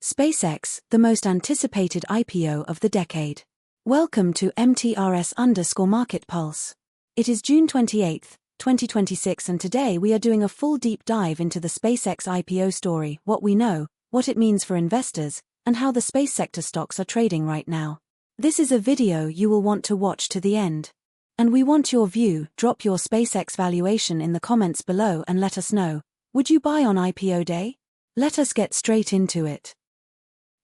SpaceX, the most anticipated IPO of the decade. Welcome to MTRS_Market Pulse. It is June 28, 2026, and today we are doing a full deep dive into the SpaceX IPO story, what we know, what it means for investors, and how the space sector stocks are trading right now. This is a video you will want to watch to the end. And we want your view. Drop your SpaceX valuation in the comments below and let us know. Would you buy on IPO day? Let us get straight into it.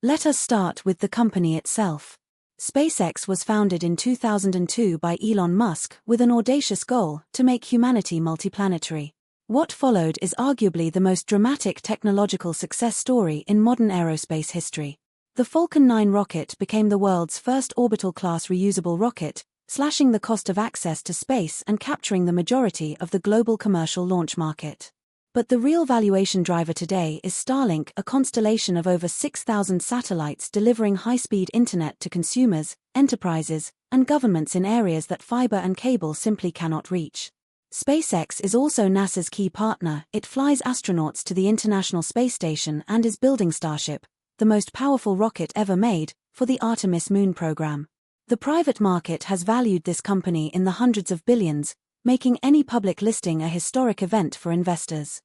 Let us start with the company itself. SpaceX was founded in 2002 by Elon Musk with an audacious goal to make humanity multiplanetary. What followed is arguably the most dramatic technological success story in modern aerospace history. The Falcon 9 rocket became the world's first orbital-class reusable rocket, slashing the cost of access to space and capturing the majority of the global commercial launch market. But the real valuation driver today is Starlink, a constellation of over 6,000 satellites delivering high-speed internet to consumers, enterprises, and governments in areas that fiber and cable simply cannot reach. SpaceX is also NASA's key partner. It flies astronauts to the International Space Station and is building Starship, the most powerful rocket ever made, for the Artemis moon program. The private market has valued this company in the hundreds of billions, making any public listing a historic event for investors.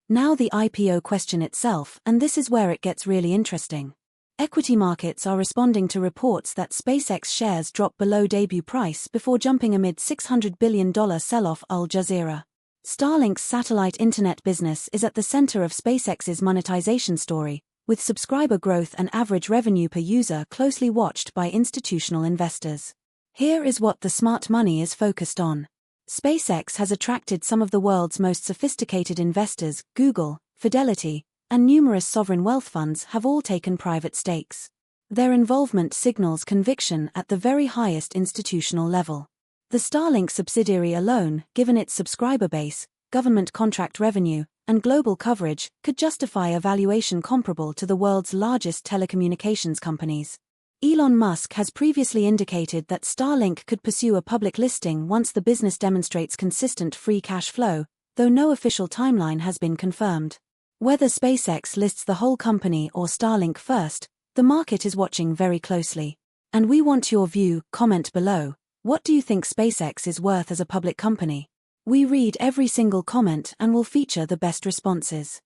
Now the IPO question itself, and this is where it gets really interesting. Equity markets are responding to reports that SpaceX shares dropped below debut price before jumping amid $600 billion sell-off. Al Jazeera. Starlink's satellite internet business is at the center of SpaceX's monetization story, with subscriber growth and average revenue per user closely watched by institutional investors. Here is what the smart money is focused on. SpaceX has attracted some of the world's most sophisticated investors. Google, Fidelity, and numerous sovereign wealth funds have all taken private stakes. Their involvement signals conviction at the very highest institutional level. The Starlink subsidiary alone, given its subscriber base, government contract revenue, and global coverage, could justify a valuation comparable to the world's largest telecommunications companies. Elon Musk has previously indicated that Starlink could pursue a public listing once the business demonstrates consistent free cash flow, though no official timeline has been confirmed. Whether SpaceX lists the whole company or Starlink first, the market is watching very closely. And we want your view. Comment below. What do you think SpaceX is worth as a public company? We read every single comment and will feature the best responses.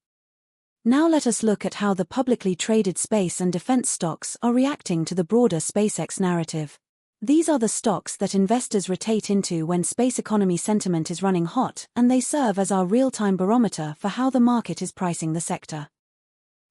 Now let us look at how the publicly traded space and defense stocks are reacting to the broader SpaceX narrative. These are the stocks that investors rotate into when space economy sentiment is running hot, and they serve as our real-time barometer for how the market is pricing the sector.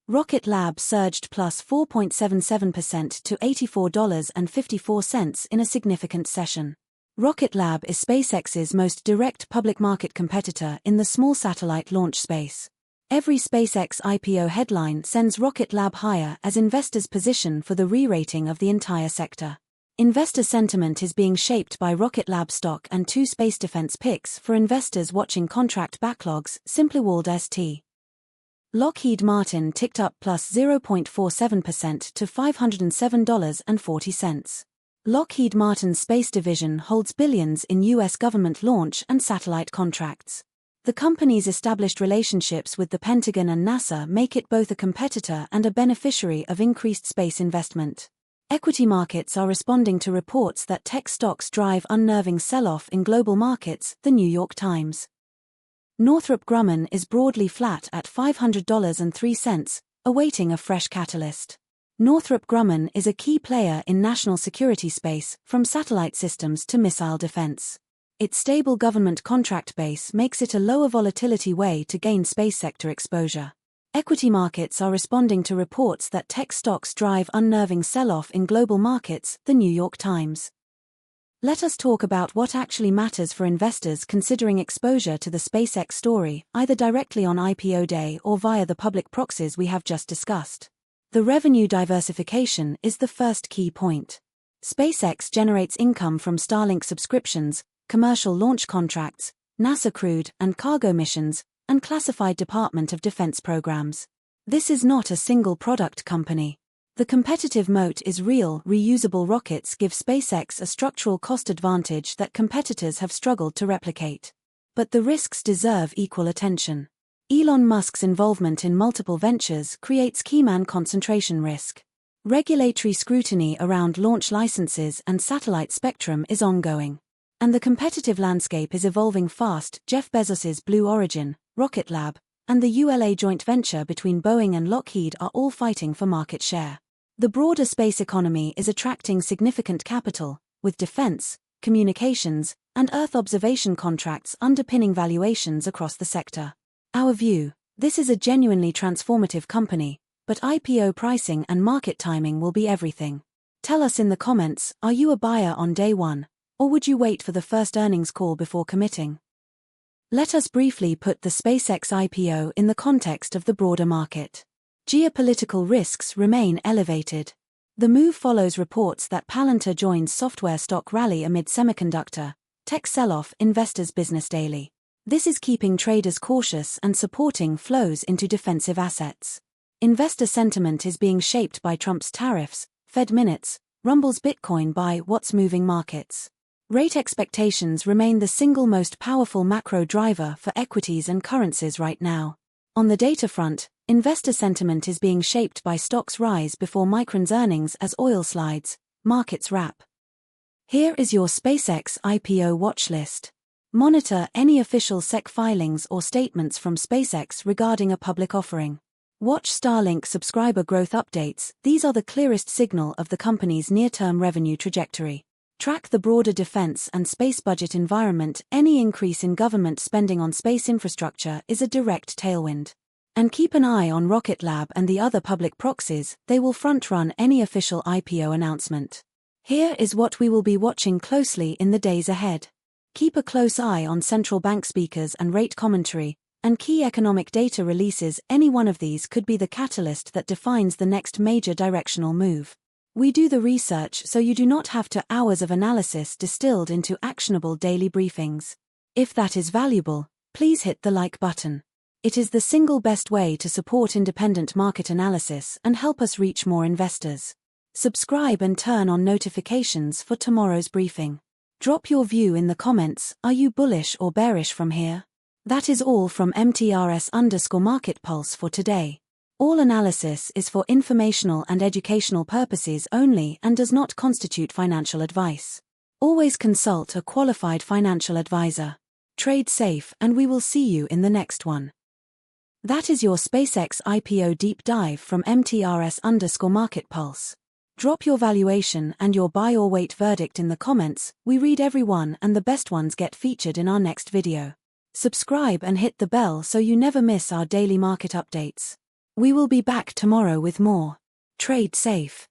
Rocket Lab surged plus 4.77% to $84.54 in a significant session. Rocket Lab is SpaceX's most direct public market competitor in the small satellite launch space. Every SpaceX IPO headline sends Rocket Lab higher as investors position for the re-rating of the entire sector. Investor sentiment is being shaped by Rocket Lab stock and two space defense picks for investors watching contract backlogs. Simpliwalled St. Lockheed Martin ticked up plus 0.47% to $507.40. Lockheed Martin's space division holds billions in U.S. government launch and satellite contracts. The company's established relationships with the Pentagon and NASA make it both a competitor and a beneficiary of increased space investment. Equity markets are responding to reports that tech stocks drive unnerving sell-off in global markets. The New York Times. Northrop Grumman is broadly flat at $500.03, awaiting a fresh catalyst. Northrop Grumman is a key player in national security space, from satellite systems to missile defense. Its stable government contract base makes it a lower volatility way to gain space sector exposure. Equity markets are responding to reports that tech stocks drive unnerving sell-off in global markets. The New York Times. Let us talk about what actually matters for investors considering exposure to the SpaceX story, either directly on IPO day or via the public proxies we have just discussed. The revenue diversification is the first key point. SpaceX generates income from Starlink subscriptions, commercial launch contracts, NASA crewed and cargo missions, and classified Department of Defense programs. This is not a single product company. The competitive moat is real. Reusable rockets give SpaceX a structural cost advantage that competitors have struggled to replicate. But the risks deserve equal attention. Elon Musk's involvement in multiple ventures creates keyman concentration risk. Regulatory scrutiny around launch licenses and satellite spectrum is ongoing. And the competitive landscape is evolving fast. Jeff Bezos's Blue Origin, Rocket Lab, and the ULA joint venture between Boeing and Lockheed are all fighting for market share. The broader space economy is attracting significant capital, with defense, communications, and Earth observation contracts underpinning valuations across the sector. Our view: this is a genuinely transformative company, but IPO pricing and market timing will be everything. Tell us in the comments, are you a buyer on day one, or would you wait for the first earnings call before committing? Let us briefly put the SpaceX IPO in the context of the broader market. Geopolitical risks remain elevated. The move follows reports that Palantir joins software stock rally amid semiconductor tech sell-off. Investors Business Daily. This is keeping traders cautious and supporting flows into defensive assets. Investor sentiment is being shaped by Trump's tariffs, Fed minutes, Rumble's Bitcoin by what's moving markets. Rate expectations remain the single most powerful macro driver for equities and currencies right now. On the data front, investor sentiment is being shaped by stocks rise before Micron's earnings as oil slides, markets wrap. Here is your SpaceX IPO watchlist. Monitor any official SEC filings or statements from SpaceX regarding a public offering. Watch Starlink subscriber growth updates. These are the clearest signal of the company's near-term revenue trajectory. Track the broader defense and space budget environment. Any increase in government spending on space infrastructure is a direct tailwind. And keep an eye on Rocket Lab and the other public proxies. They will front-run any official IPO announcement. Here is what we will be watching closely in the days ahead. Keep a close eye on central bank speakers and rate commentary, and key economic data releases. Any one of these could be the catalyst that defines the next major directional move. We do the research so you do not have to hours of analysis distilled into actionable daily briefings. If that is valuable, please hit the like button. It is the single best way to support independent market analysis and help us reach more investors. Subscribe and turn on notifications for tomorrow's briefing. Drop your view in the comments. Are you bullish or bearish from here? That is all from MTRS_Market Pulse for today. All analysis is for informational and educational purposes only and does not constitute financial advice. Always consult a qualified financial advisor. Trade safe, and we will see you in the next one. That is your SpaceX IPO deep dive from MTRS_Market Pulse. Drop your valuation and your buy or wait verdict in the comments. We read every one and the best ones get featured in our next video. Subscribe and hit the bell so you never miss our daily market updates. We will be back tomorrow with more. Trade safe.